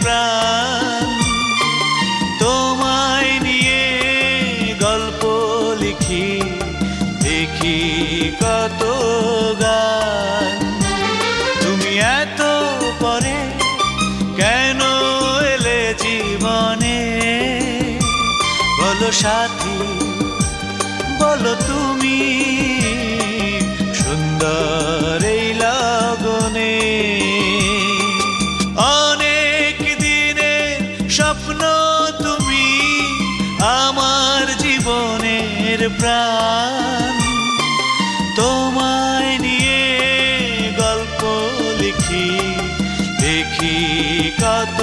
প্রাণ। তোমায় নিয়ে গল্প লিখি, দেখি কত গান। তুমি এত পরে কেন এলে জীবনে, বলো সাথী বলো তুমি, সুন্দর এই লগনে। অনেক দিনের স্বপ্ন তুমি, আমার জীবনের প্রাণ। তোমায় নিয়ে গল্প লিখি, দেখি কত